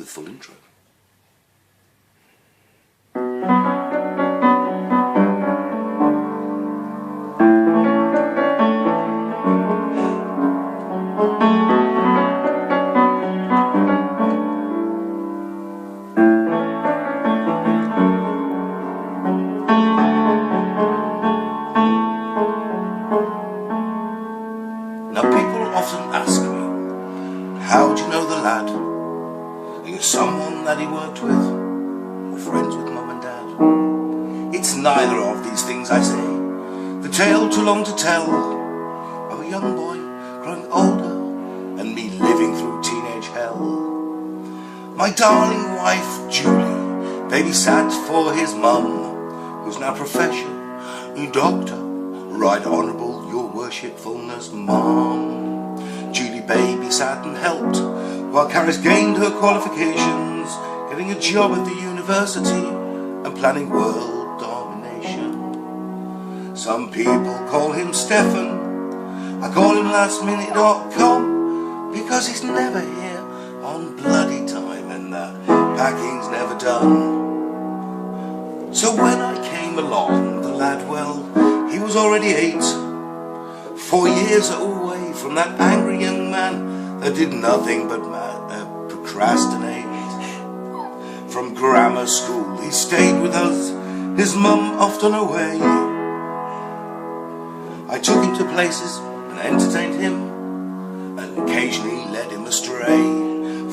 with full intro. Now people often ask me, how do you know the lad? Are you someone that he worked with, or friends with mum and dad? It's neither of these things, I say. The tale too long to tell of a young boy growing older and me living through teenage hell. My darling wife Julie babysat for his mum, who's now profession doctor, right honourable your worshipfulness mum. Julie babysat and helped while Carys gained her qualifications, getting a job at the university and planning world domination. Some people call him Stefan, I call him lastminute.com, because he's never here on bloody time and the packing's never done. So when I came along, the lad, well, he was already 8, 4 years away from that angry young man that did nothing but procrastinate. From grammar school he stayed with us, his mum often away. I took him to places and entertained him, and occasionally led him astray.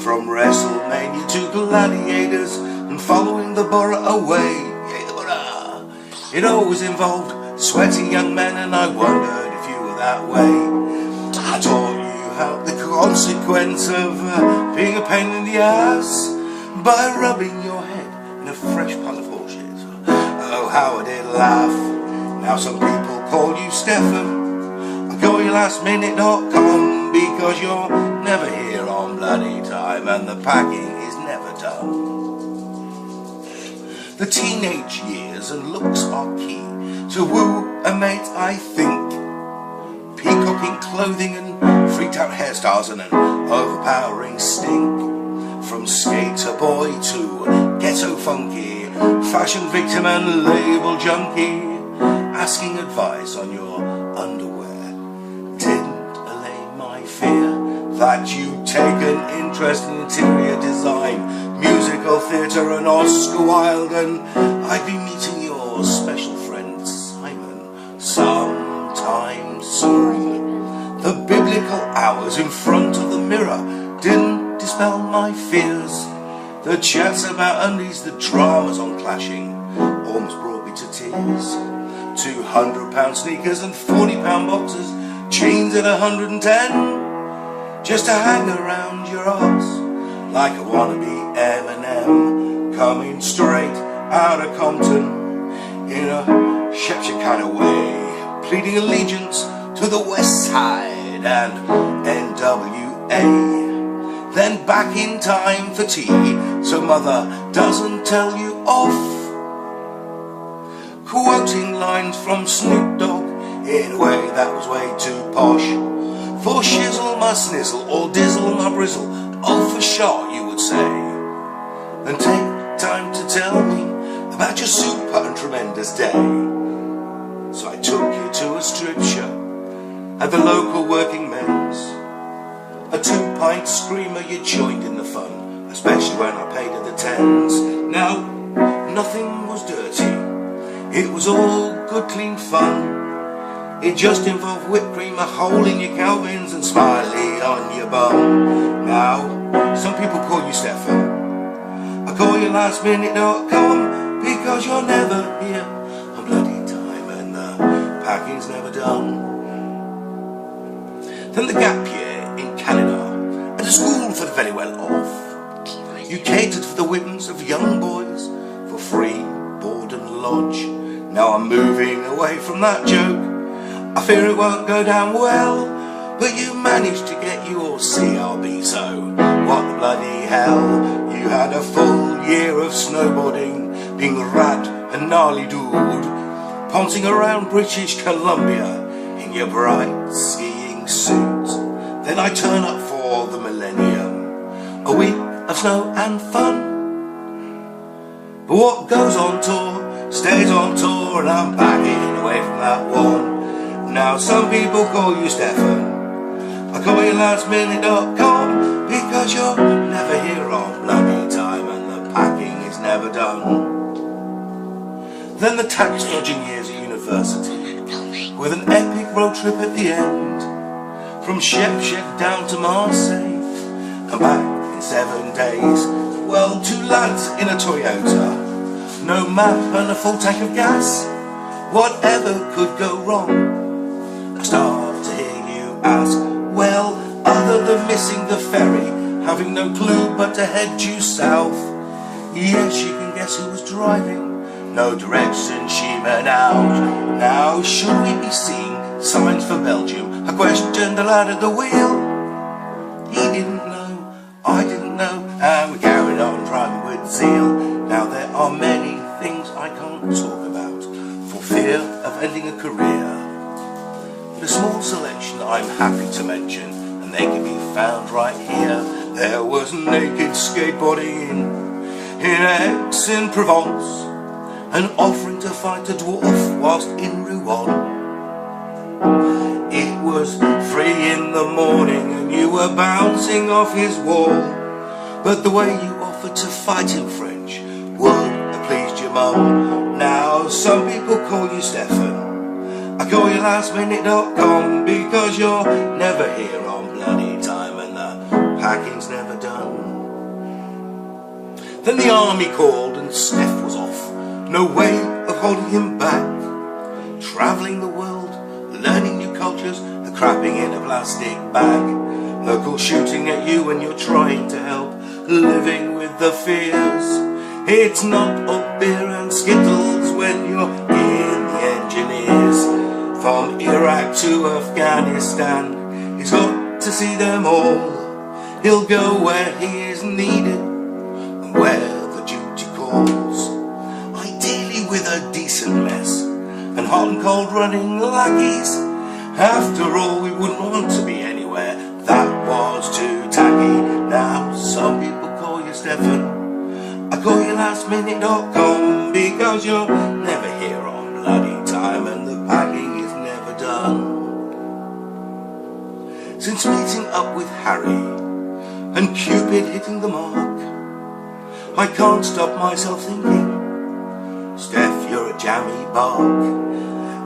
From WrestleMania to gladiators and following the borough away. It always involved sweaty young men, and I wondered if you were that way. I taught you how the consequence of being a pain in the ass by rubbing your head in a fresh pile of horseshit. Oh, how I did laugh. Now some people call you Stefan, I call you lastminute.com, because you're never here on bloody time and the packing is never done. The teenage years and looks are key to woo a mate, I think. Peacocking clothing and freaked out hairstyles and an overpowering stink. From skater boy to ghetto funky, fashion victim and label junkie, asking advice on your underwear didn't allay my fear that you'd take an interest in interior design, musical theatre and Oscar Wilde, and I'd be meeting your special friend Simon sometime soon. The biblical hours in front of the mirror didn't dispel my fears. The chats about undies, the dramas on clashing almost brought me to tears. £200 sneakers and £40 boxes, jeans at 110, just to hang around your arse like a wannabe M&M, coming straight out of Compton in a Shepshire kind of way, pleading allegiance to the West Side and NWA. Then back in time for tea, so mother doesn't tell you off, quoting lines from Snoop Dogg in a way that was way too posh. For shizzle my snizzle, or dizzle my brizzle, oh for sure you would say. Then take time to tell me about your super and tremendous day. So I took you to a strip show at the local working men's, a 2-pint screamer you joined in the fun, especially when I paid her the tens. Now, nothing was dirty, it was all good clean fun. It just involved whipped cream, a hole in your Calvins and smiley on your bum. Now, some people call you Stefan, I call you lastminute.com, because you're never here on bloody time and the packing's never done. Then the gap year in Canada, at a school for the very well off. You catered for the whims of young boys for free board and lodge. Now I'm moving away from that joke, I fear it won't go down well, but you managed to get your CRB, so what the bloody hell. You had a full year of snowboarding, being rad and gnarly dude, pouncing around British Columbia in your bright skiing suit. Then I turn up for the millennium, a week of snow and fun. But what goes on tour stays on tour, and I'm backing away from that one. Now some people call you Stefan, I call you lastminute.com, because you're never here on bloody time and the packing is never done. Then the tax dodging years at university, with an epic road trip at the end, from Shep down to Marseille and back in 7 days. Well, 2 lads in a Toyota, no map and a full tank of gas. Whatever could go wrong? I start to hear you ask, well, other than missing the ferry, having no clue but to head due south. Yes, you can guess who was driving, no direction she meant out. Now should we be seeing signs for Belgium? I questioned the lad at the wheel. He didn't know, I didn't know, and we carried on driving with zeal. Now there are many things I can't talk about for fear of ending a career. A small selection I'm happy to mention, and they can be found right here. There was naked skateboarding in Aix-en-Provence, and offering to fight a dwarf whilst in Rouen. It was 3 in the morning and you were bouncing off his wall, but the way you offered to fight in French would have pleased your mum. Now some people call you Stefan, I call you lastminute.com, because you're never here on bloody time and the packing's never done. Then the army called and Stef was off, no way of holding him back. Travelling the world, learning new cultures, the crapping in a plastic bag. Local shooting at you when you're trying to help, living with the fears. It's not all beer and skittles when you're in the engineers. From Iraq to Afghanistan, he's got to see them all. He'll go where he is needed and where the duty calls. Ideally with a decent mess and hot and cold running lackeys. After all, we wouldn't want to be anywhere that was too tacky. Now some people call you Stefan, I call you lastminute.com, because you're never here on bloody time and the packing is never done. Since meeting up with Harry and Cupid hitting the mark, I can't stop myself thinking, Stef, you're a jammy bark.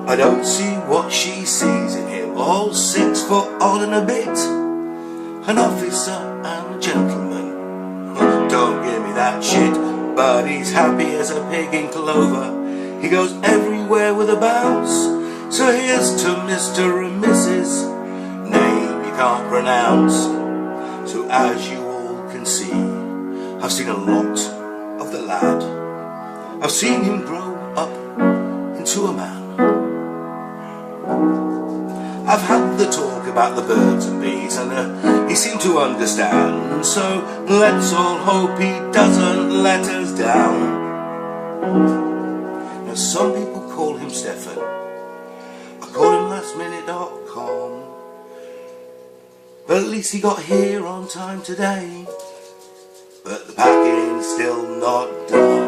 I don't see what she sees in him, all 6 foot odd and a bit, an officer and a gentleman. Don't give me that shit, but he's happy as a pig in clover. He goes everywhere with a bounce. So here's to Mr. and Mrs. name you can't pronounce. So as you all can see, I've seen a lot of the lad. I've seen him grow up into a man. I've had the talk about the birds and bees, and he seemed to understand. So let's all hope he doesn't let us down. Now some people call him Stefan, I call him lastminute.com, but at least he got here on time today. But the packing's still not done.